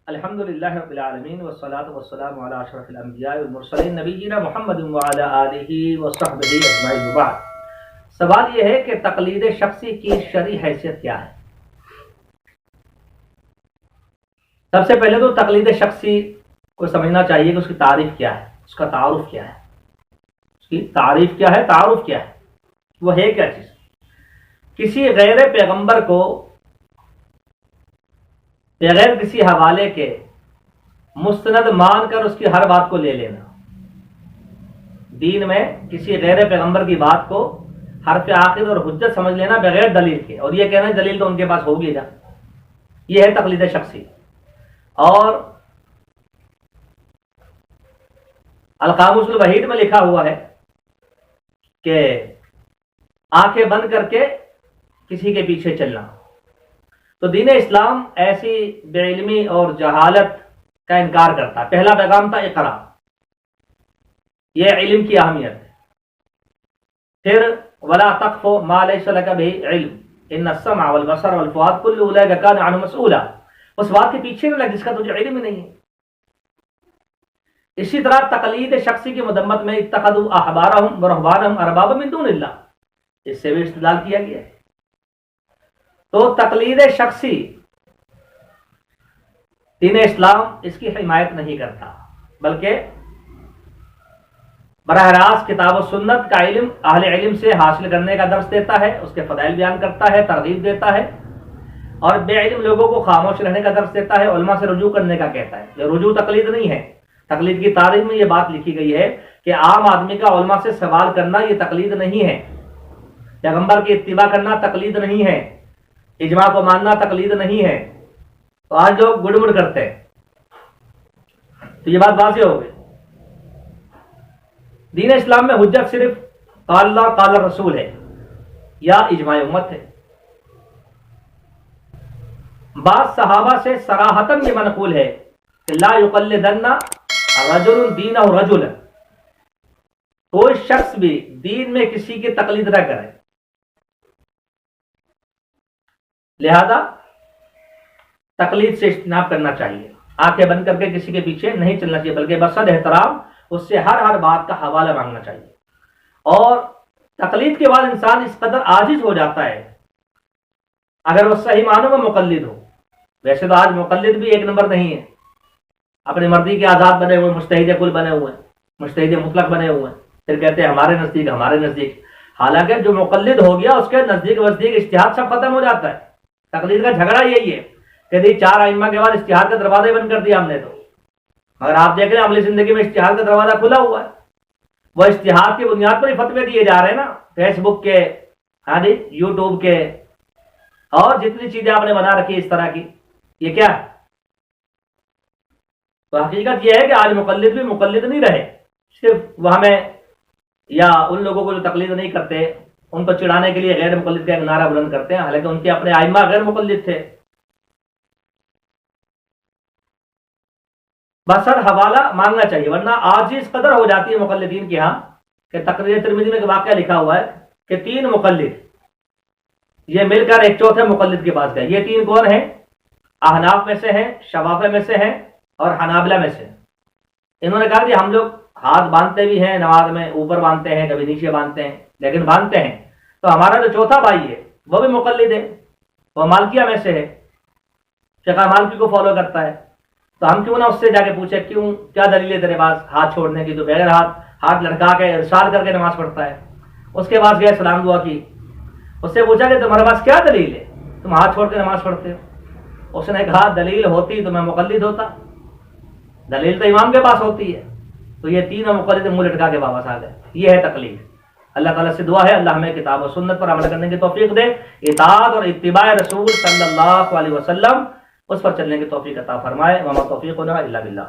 الحمدللہ رب العالمین والصلاة والسلام علی اشرف الانبیاء والمرسلین نبینا محمد وعلی آلہ وصحبہ اجمعین وبعد۔ سوال یہ ہے کہ تقلید شخصی کی شرعی حیثیت کیا ہے؟ سب سے پہلے تو تقلید شخصی کو سمجھنا چاہیے کہ اس کی تعریف کیا ہے، اس کا تعارف کیا ہے، اس کی تعریف کیا ہے، تعارف کیا ہے، وہ ہے کیا چیز؟ کسی غیر پیغمبر کو بغیر کسی حوالے کے مستند مان کر اس کی ہر بات کو لے لینا۔ دین میں کسی غیر پیغمبر کی بات کو حرف آخر اور حجت سمجھ لینا بغیر دلیل کے، اور یہ کہنا دلیل تو ان کے پاس ہوگی نا، یہ ہے تقلید شخصی۔ اور القاموس الوحید میں لکھا ہوا ہے کہ آنکھیں بند کر کے کسی کے پیچھے چلنا۔ تو دین اسلام ایسی بے علمی اور جہالت کا انکار کرتا ہے۔ پہلا پیغام تھا اقرا، یہ علم کی اہمیت ہے۔ پھر ولا تقف ما ليس لك به علم ان السمع والبصر والفؤاد كل اولئك كان عنه مسؤولا، اس بات کے پیچھے نہ لگ جس کا تجھے علم ہی نہیں ہے۔ اسی طرح تقلید شخصی کی مذمت میں اتخذوا احبارهم ورهبانهم اربابا من دون اللہ، اس سے بھی استدلال کیا گیا ہے۔ تو تقلید شخصی دین اسلام اس کی حمایت نہیں کرتا، بلکہ براہ راست کتاب و سنت کا علم اہل علم سے حاصل کرنے کا درس دیتا ہے، اس کے فضائل بیان کرتا ہے، ترغیب دیتا ہے، اور بے علم لوگوں کو خاموش رہنے کا درس دیتا ہے، علماء سے رجوع کرنے کا کہتا ہے۔ یہ رجوع تقلید نہیں ہے۔ تقلید کی تاریخ میں یہ بات لکھی گئی ہے کہ عام آدمی کا علماء سے سوال کرنا یہ تقلید نہیں ہے، پیغمبر کی اتباع کرنا تقلید نہیں ہے، اجماع کو ماننا تقلید نہیں ہے۔ تو آج لوگ گڑ مڑ کرتے ہیں، تو یہ بات واضح ہو گئی۔ دین اسلام میں حجت صرف قال اللہ قال رسول ہے یا اجماع امت ہے۔ بعض صحابہ سے صراحتاً یہ منقول ہے کہ لا یقلدن رجل دینہ رجل، کوئی شخص بھی دین میں کسی کی تقلید نہ کرے، لہذا تقلید سے اجتناب کرنا چاہیے، آنکھیں بند کر کے کسی کے پیچھے نہیں چلنا چاہیے، بلکہ بصد احترام اس سے ہر بات کا حوالہ مانگنا چاہیے۔ اور تقلید کے بعد انسان اس قدر عاجز ہو جاتا ہے اگر وہ صحیح معنوں میں مقلد ہو۔ ویسے تو آج مقلد بھی ایک نمبر نہیں ہے، اپنی مرضی کے آزاد بنے ہوئے، مجتہد کل بنے ہوئے ہیں، مجتہد مطلق بنے ہوئے ہیں، پھر کہتے ہیں ہمارے نزدیک ہمارے نزدیک۔ حالانکہ جو مقلد ہو گیا اس کے نزدیک وزدیک اجتہاد سب ختم ہو جاتا ہے۔ تقلید کا جھگڑا یہی ہے کہ چار ائمہ کے بعد اجتہاد کا دروازہ بند کر دیا ہم نے، تو مگر آپ دیکھ رہے ہیں عملی زندگی میں اجتہاد کا دروازہ کھلا ہوا ہے۔ وہ اجتہاد کی بنیاد پر ہی فتوے دیے جا رہے ہیں نا، فیس بک کے، یوٹیوب کے، اور جتنی چیزیں آپ نے بنا رکھی اس طرح کی، یہ کیا ہے؟ تو حقیقت یہ ہے کہ آج مقلد بھی مقلد نہیں رہے، صرف وہ ہمیں یا ان لوگوں کو جو تقلید نہیں کرتے ان کو چڑھانے کے لیے غیر مقلد کا ایک نعرہ بلند کرتے ہیں، حالانکہ ان کے اپنے ائمہ غیر مقلد تھے۔ بس ہر حوالہ مانگنا چاہیے، ورنہ آج اس قدر ہو جاتی ہے مقلدین کے ہاں کہ تقریر ترمذی میں ایک واقعہ لکھا ہوا ہے کہ 3 مقلد یہ مل کر ایک چوتھے مقلد کے پاس گئے۔ یہ 3 کون ہیں؟ احناف میں سے ہیں، شوافع میں سے ہیں، اور حنابلہ میں سے۔ انہوں نے کہا کہ ہم لوگ ہاتھ باندھتے بھی ہیں نماز میں، اوپر باندھتے ہیں کبھی نیچے باندھتے ہیں، لیکن باندھتے ہیں، تو ہمارا جو چوتھا بھائی ہے وہ بھی مقلد ہے، وہ مالکیہ میں سے ہے، فقہ مالکی کو فالو کرتا ہے، تو ہم کیوں نہ اس سے جا کے پوچھے کیوں، کیا دلیل ہے تیرے پاس ہاتھ چھوڑنے کی؟ تو بغیر ہاتھ لڑکا کے ارشاد کر کے نماز پڑھتا ہے۔ اس کے پاس گئے، سلام دعا کی، اس سے پوچھا کہ تمہارے پاس کیا دلیل ہے، تم ہاتھ چھوڑ کے نماز پڑھتے ہو؟ اس نے کہا دلیل ہوتی تو میں مقلد ہوتا، دلیل تو امام کے پاس ہوتی ہے۔ تو یہ 3 مقلد منہ لٹکا کے واپس آ گئے۔ یہ ہے تقلید۔ اللہ تعالیٰ سے دعا ہے اللہ ہمیں کتاب و سنت پر عمل کرنے کی توفیق دے، اطاعت اور اتباع رسول صلی اللہ علیہ وسلم اس پر چلنے کی توفیق عطا فرمائے۔ وما توفیقنا الا باللہ۔